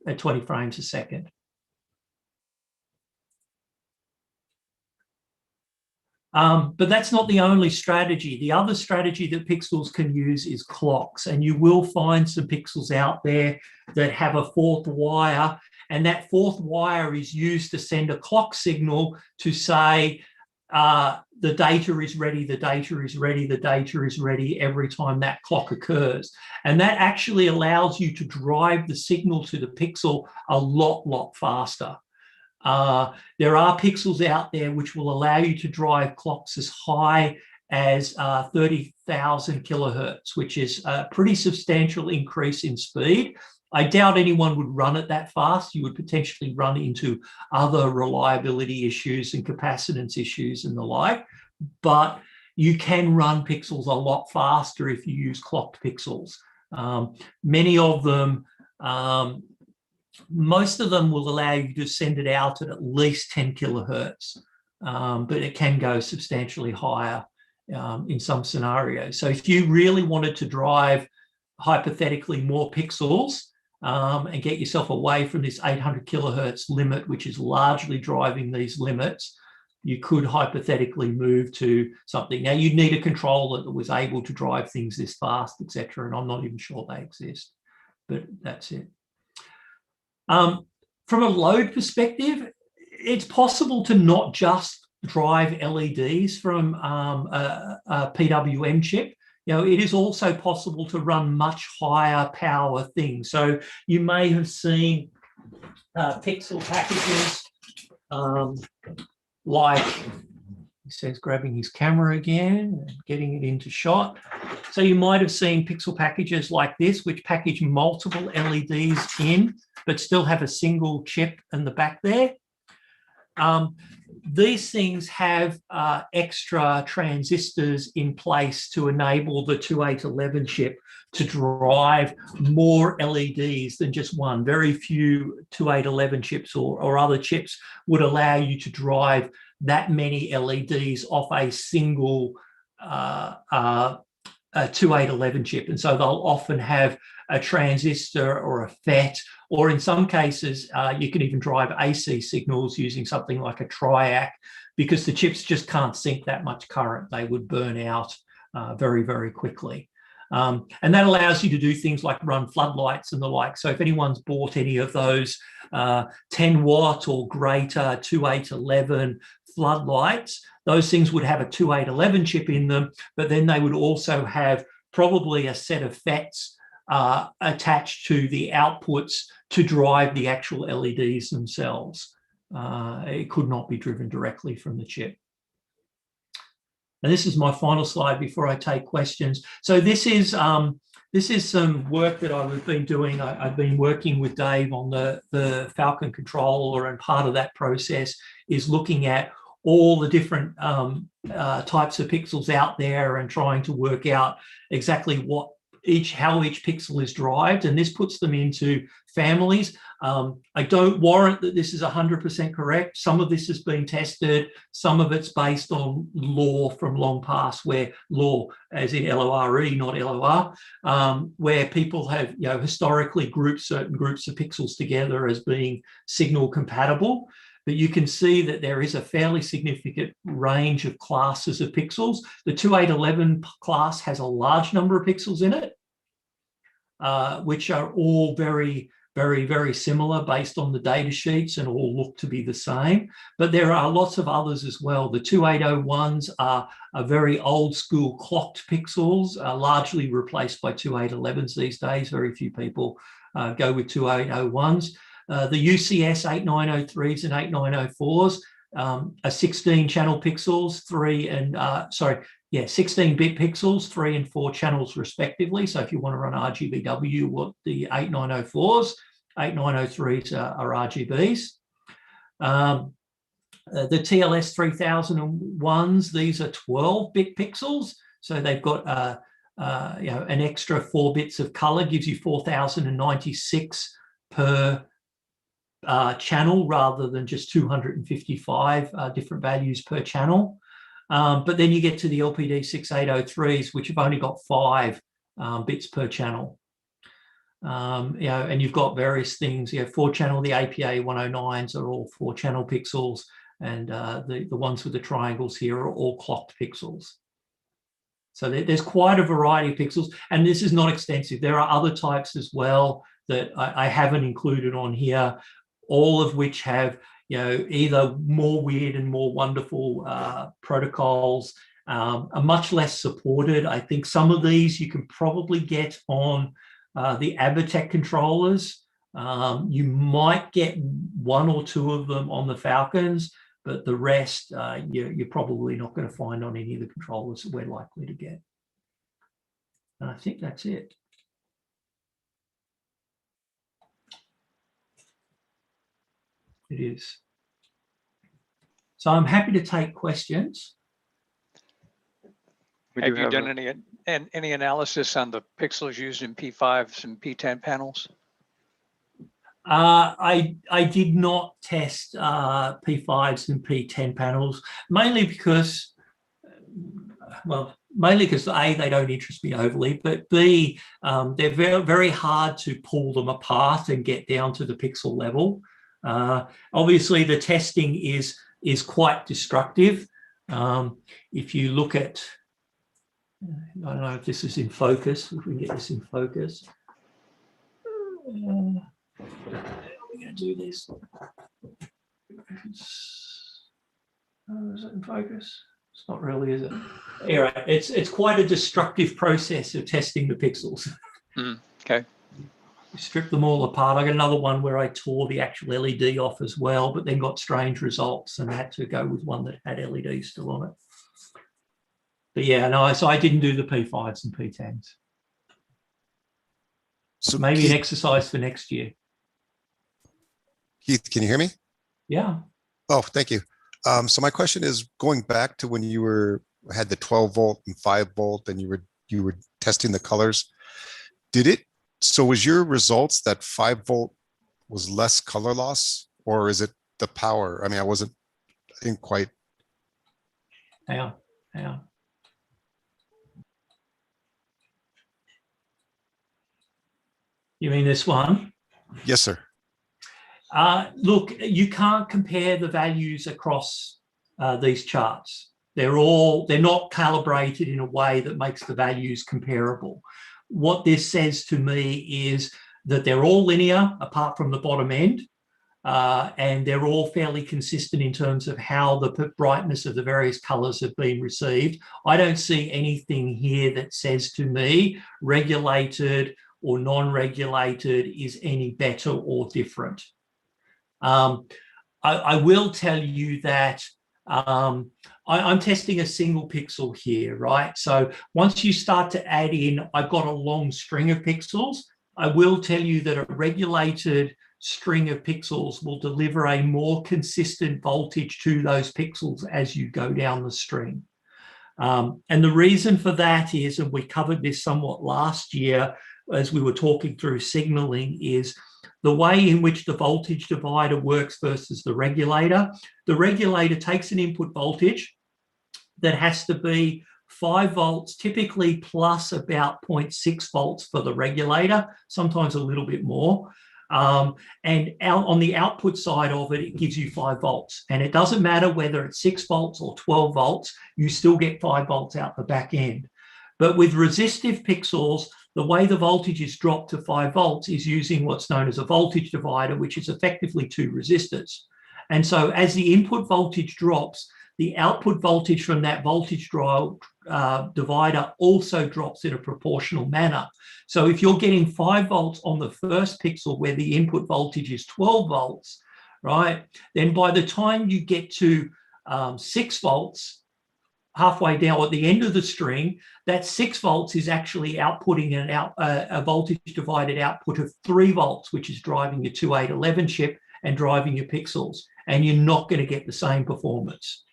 at 20 frames a second. But that's not the only strategy. The other strategy that Pixels can use is clocks. And you will find some Pixels out there that have a fourth wire. And that fourth wire is used to send a clock signal to say, the data is ready, the data is ready, the data is ready every time that clock occurs. And that actually allows you to drive the signal to the pixel a lot faster. There are pixels out there which will allow you to drive clocks as high as 30,000 kilohertz, which is a pretty substantial increase in speed. I doubt anyone would run it that fast. You would potentially run into other reliability issues and capacitance issues and the like, but you can run pixels a lot faster if you use clocked pixels. Many of them, most of them will allow you to send it out at least 10 kilohertz, but it can go substantially higher in some scenarios. So if you really wanted to drive hypothetically more pixels, and get yourself away from this 800 kilohertz limit, which is largely driving these limits, you could hypothetically move to something. Now, you'd need a controller that was able to drive things this fast, etc. And I'm not even sure they exist, but that's it. From a load perspective, it's possible to not just drive LEDs from a PWM chip. You know, it is also possible to run much higher power things. So you may have seen pixel packages like, he says, grabbing his camera again and getting it into shot. So you might have seen pixel packages like this, which package multiple LEDs in, but still have a single chip in the back there. These things have extra transistors in place to enable the 2811 chip to drive more LEDs than just one. Very few 2811 chips or other chips would allow you to drive that many LEDs off a single 2811 chip. And so they'll often have a transistor or a FET, or in some cases, you can even drive AC signals using something like a triac, because the chips just can't sink that much current. They would burn out very quickly. And that allows you to do things like run floodlights and the like. So if anyone's bought any of those 10 watt or greater 2811 floodlights, those things would have a 2811 chip in them, but then they would also have probably a set of FETs attached to the outputs to drive the actual LEDs themselves. It could not be driven directly from the chip. And this is my final slide before I take questions. So this is some work that I've been doing. I've been working with Dave on the Falcon controller, and part of that process is looking at all the different types of pixels out there and trying to work out exactly what how each pixel is derived, and this puts them into families. I don't warrant that this is 100% correct. Some of this has been tested. Some of it's based on law from long past, where law, as in LORE, not LOR, where people have, historically grouped certain groups of pixels together as being signal compatible. But you can see that there is a fairly significant range of classes of pixels. The 2811 class has a large number of pixels in it, which are all very, very, very similar based on the data sheets and all look to be the same. But there are lots of others as well. The 2801s are very old school clocked pixels, largely replaced by 2811s these days. Very few people go with 2801s. The UCS 8903s and 8904s are 16 channel pixels, 16-bit pixels, 3 and 4 channels respectively. So if you want to run RGBW, what the 8904s, 8903s are RGBs. The TLS 3001s, these are 12-bit pixels. So they've got an extra 4 bits of color, gives you 4096 per channel rather than just 255 different values per channel. But then you get to the LPD 6803s, which have only got 5 bits per channel. And you've got various things. 4-channel, the APA 109s are all 4-channel pixels, and the ones with the triangles here are all clocked pixels. So there's quite a variety of pixels, and this is not extensive. There are other types as well that I haven't included on here, all of which have either more weird and more wonderful protocols, are much less supported. I think some of these you can probably get on the Avatec controllers. You might get 1 or 2 of them on the Falcons, but the rest you're probably not going to find on any of the controllers that we're likely to get. And I think that's it. It is. So I'm happy to take questions. Have you done any analysis on the pixels used in P5s and P10 panels? I did not test P5s and P10 panels, mainly because A, they don't interest me overly, but B, they're very, very hard to pull them apart and get down to the pixel level. Obviously, the testing is quite destructive. If you look at, I don't know if this is in focus, if we can get this in focus. How are we going to do this? Is it in focus? It's not really, is it? Yeah, it's quite a destructive process of testing the pixels. Okay. Strip them all apart. I got another one where I tore the actual LED off as well, but then got strange results and had to go with one that had LEDs still on it. But yeah, no, so I didn't do the P5s and P10s. So maybe Keith, an exercise for next year. Keith, can you hear me? Yeah. Oh, thank you. So my question is, going back to when you had the 12 volt and 5 volt and you were testing the colors, so was your results that 5 volt was less color loss, or is it the power? I mean, I didn't quite. Yeah. You mean this one? Yes, sir. Look, you can't compare the values across these charts. They're not calibrated in a way that makes the values comparable. What this says to me is that they're all linear apart from the bottom end, and they're all fairly consistent in terms of how the brightness of the various colors have been received. I don't see anything here that says to me regulated or non-regulated is any better or different. I will tell you that I'm testing a single pixel here, right? So once you start to add in, I've got a long string of pixels. I will tell you that a regulated string of pixels will deliver a more consistent voltage to those pixels as you go down the string. And the reason for that is, and we covered this somewhat last year as we were talking through signaling, is the way in which the voltage divider works versus the regulator. The regulator takes an input voltage that has to be 5 volts, typically plus about 0.6 volts for the regulator, sometimes a little bit more. And on the output side of it, it gives you 5 volts. And it doesn't matter whether it's 6 volts or 12 volts, you still get 5 volts out the back end. But with resistive pixels, the way the voltage is dropped to 5 volts is using what's known as a voltage divider, which is effectively 2 resistors. And so as the input voltage drops, the output voltage from that voltage divider also drops in a proportional manner. So if you're getting 5 volts on the first pixel where the input voltage is 12 volts, right, then by the time you get to 6 volts, halfway down at the end of the string, that 6 volts is actually outputting a voltage divided output of 3 volts, which is driving your 2811 chip and driving your pixels, and you're not going to get the same performance.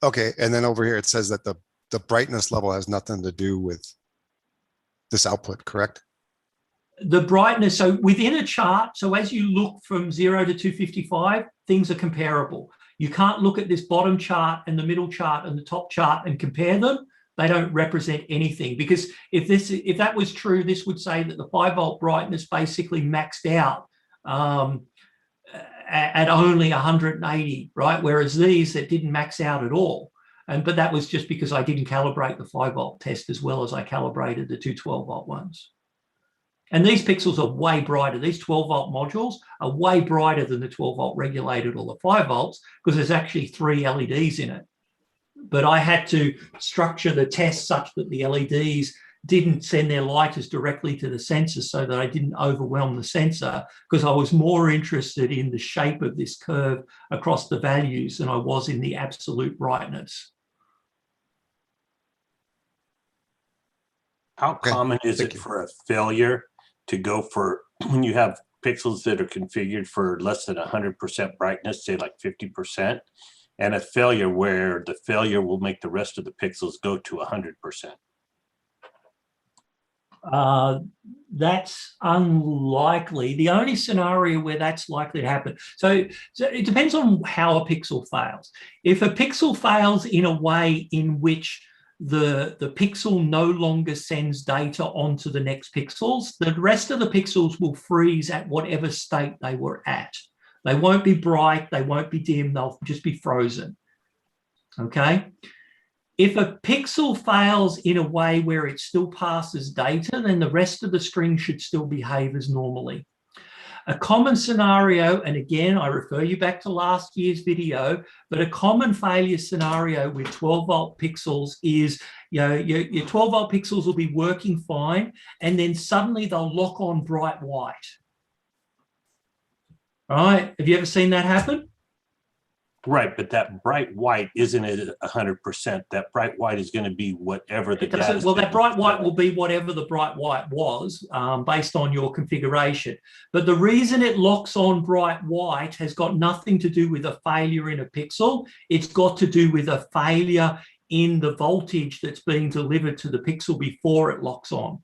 Okay, and then over here it says that the brightness level has nothing to do with this output, correct? The brightness, so within a chart, so as you look from 0 to 255, things are comparable. You can't look at this bottom chart and the middle chart and the top chart and compare them. They don't represent anything, because if that was true, this would say that the 5 volt brightness basically maxed out at only 180, right? Whereas these, that didn't max out at all. But that was just because I didn't calibrate the 5 volt test as well as I calibrated the 212 volt ones. And these pixels are way brighter. These 12 volt modules are way brighter than the 12 volt regulated or the 5 volts, because there's actually 3 LEDs in it. But I had to structure the test such that the LEDs didn't send their lighters directly to the sensor, so that I didn't overwhelm the sensor, because I was more interested in the shape of this curve across the values than I was in the absolute brightness. How common is it for a failure to go for, when you have pixels that are configured for less than 100% brightness, say like 50%, and a failure where the failure will make the rest of the pixels go to 100%? That's unlikely. The only scenario where that's likely to happen. So it depends on how a pixel fails. If a pixel fails in a way in which the pixel no longer sends data onto the next pixels, the rest of the pixels will freeze at whatever state they were at. They won't be bright, they won't be dim, they'll just be frozen. Okay? If a pixel fails in a way where it still passes data, then the rest of the string should still behave as normally. A common scenario, and again, I refer you back to last year's video, but a common failure scenario with 12 volt pixels is, your 12 volt pixels will be working fine, and then suddenly they'll lock on bright white. All right, have you ever seen that happen? Right, but that bright white isn't at 100%. That bright white is going to be whatever the data. Well, that bright white will be whatever the bright white was based on your configuration. But the reason it locks on bright white has got nothing to do with a failure in a pixel. It's got to do with a failure in the voltage that's being delivered to the pixel before it locks on.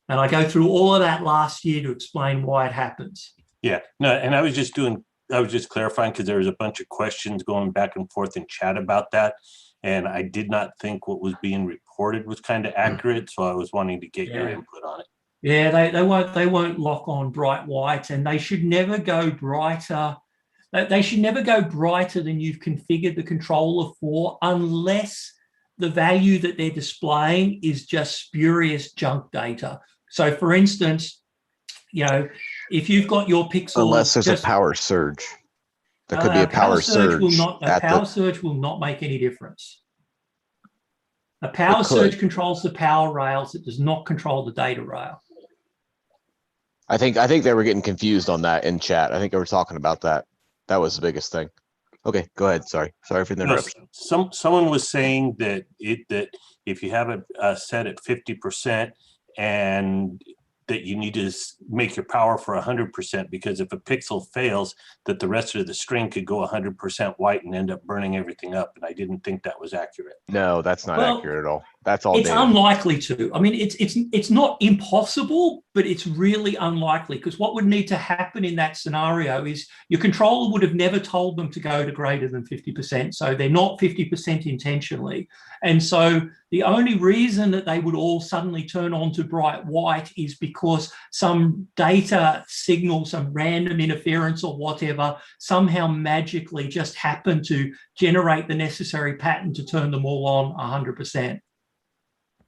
And I go through all of that last year to explain why it happens. Yeah, no, and I was just clarifying because there was a bunch of questions going back and forth in chat about that. And I did not think what was being reported was kind of accurate. So I was wanting to get your input on it. Yeah, they won't lock on bright white, and they should never go brighter. They should never go brighter than you've configured the controller for, unless the value that they're displaying is just spurious junk data. So for instance, if you've got your pixel, unless there's a power surge, there could be a power surge. A power surge will not make any difference. A power surge controls the power rails. It does not control the data rail. I think they were getting confused on that in chat. I think they were talking about that. That was the biggest thing. Okay, go ahead. Sorry for the interruption. Someone was saying that if you have a set at 50% and that you need to make your power for 100%, because if a pixel fails, that the rest of the string could go 100% white and end up burning everything up. And I didn't think that was accurate. No, that's not Well, accurate at all. That's all It's data. unlikely to. I mean, it's not impossible, but it's really unlikely, because what would need to happen in that scenario is your controller would have never told them to go to greater than 50%. So they're not 50% intentionally. And so the only reason that they would all suddenly turn on to bright white is because some data signal, some random interference or whatever, somehow magically just happened to generate the necessary pattern to turn them all on 100%.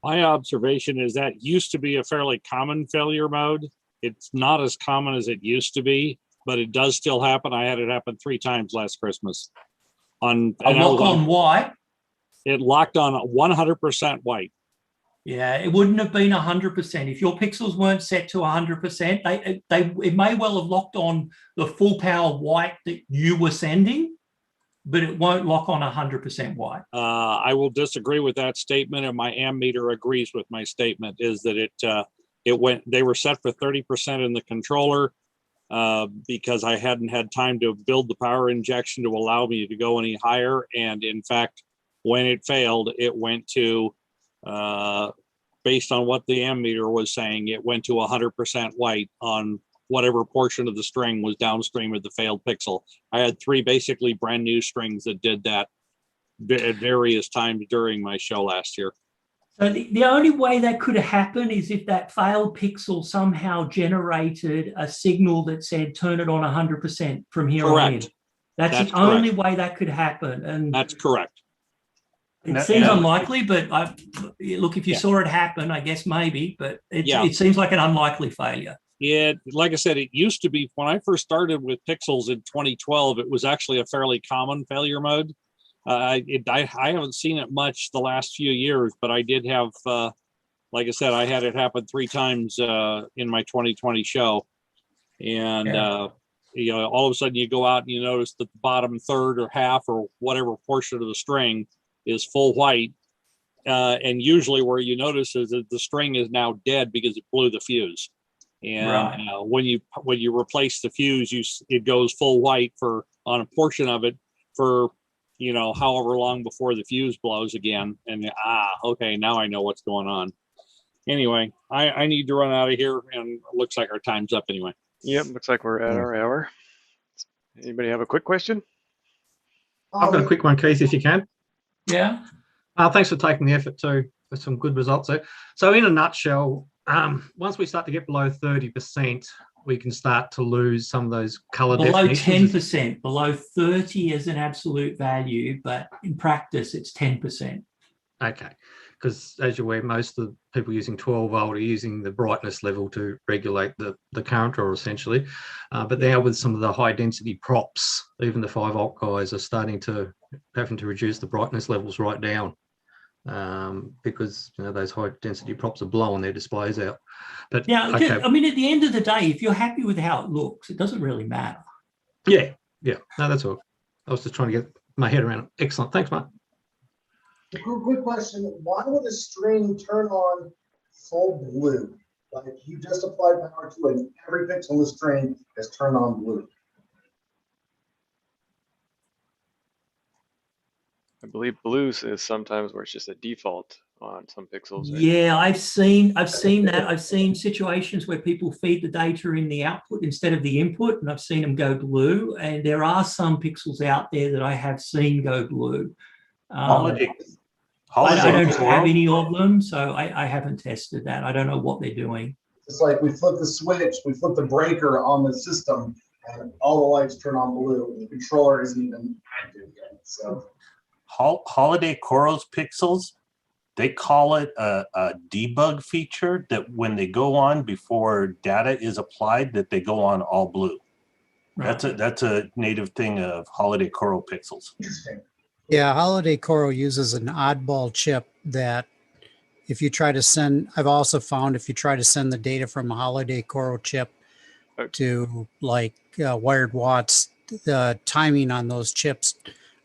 My observation is that used to be a fairly common failure mode. It's not as common as it used to be, but it does still happen. I had it happen 3 times last Christmas. A lock on white? It locked on 100% white. Yeah, it wouldn't have been 100%. If your pixels weren't set to 100%, it may well have locked on the full power white that you were sending, but it won't lock on 100% white. I will disagree with that statement, and my ammeter agrees with my statement. Is that they were set for 30% in the controller because I hadn't had time to build the power injection to allow me to go any higher. And in fact, when it failed, it went to based on what the ammeter was saying, it went to 100% white on whatever portion of the string was downstream of the failed pixel. I had 3 basically brand new strings that did that at various times during my show last year. So the only way that could happen is if that failed pixel somehow generated a signal that said, turn it on 100% from here on in. That's the only way that could happen. And that's correct. It seems unlikely, but look, if you saw it happen, I guess maybe, but it seems like an unlikely failure. Like I said, it used to be when I first started with pixels in 2012, it was actually a fairly common failure mode. I haven't seen it much the last few years, but I did have, like I said, I had it happen 3 times in my 2020 show. And, all of a sudden you go out and you notice that the bottom third or half or whatever portion of the string is full white. And usually where you notice is that the string is now dead because it blew the fuse. And when you replace the fuse, it goes full white on a portion of it for however long before the fuse blows again. And okay, now I know what's going on. Anyway, I need to run out of here, and it looks like our time's up anyway. Yep, looks like we're at our hour. Anybody have a quick question? I've got a quick one, Keith, if you can. Yeah. Thanks for taking the effort too. There's some good results there. So in a nutshell, once we start to get below 30%, we can start to lose some of those color definitions. 10%, below 30 is an absolute value, but in practice, it's 10%. Okay, because as you're aware, most of the people using 12 volt are using the brightness level to regulate the current draw essentially. But now with some of the high density props, even the 5 volt guys are having to reduce the brightness levels right down. Because those high density props are blowing their displays out. But okay. I mean, at the end of the day, if you're happy with how it looks, it doesn't really matter. Yeah. No, that's all. I was just trying to get my head around it. Excellent. Thanks, Mark. Quick question. Why would a string turn on full blue? Like you just applied power to it, and every pixel in the string is turned on blue. I believe blue is sometimes where it's just a default on some pixels. Right? Yeah, I've seen that. I've seen situations where people feed the data in the output instead of the input, and I've seen them go blue. And there are some pixels out there that I have seen go blue. I don't have any of them, so I haven't tested that. I don't know what they're doing. It's like we flip the switch, we flip the breaker on the system, and all the lights turn on blue, and the controller isn't even active yet. So. Holiday Coral's pixels, they call it a debug feature that when they go on before data is applied, that they go on all blue. Right. That's a native thing of Holiday Coral pixels. Interesting. Yeah, Holiday Coral uses an oddball chip that if you try to send, I've also found if you try to send the data from a Holiday Coral chip to like wired watts, the timing on those chips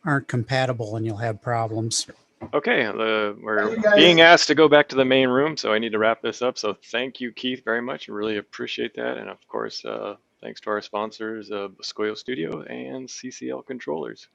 aren't compatible and you'll have problems. Okay, we're Thank you, guys. being asked to go back to the main room, so I need to wrap this up. So thank you, Keith, very much. I really appreciate that. And of course, thanks to our sponsors, Boscoyo Studio and CCL Controllers.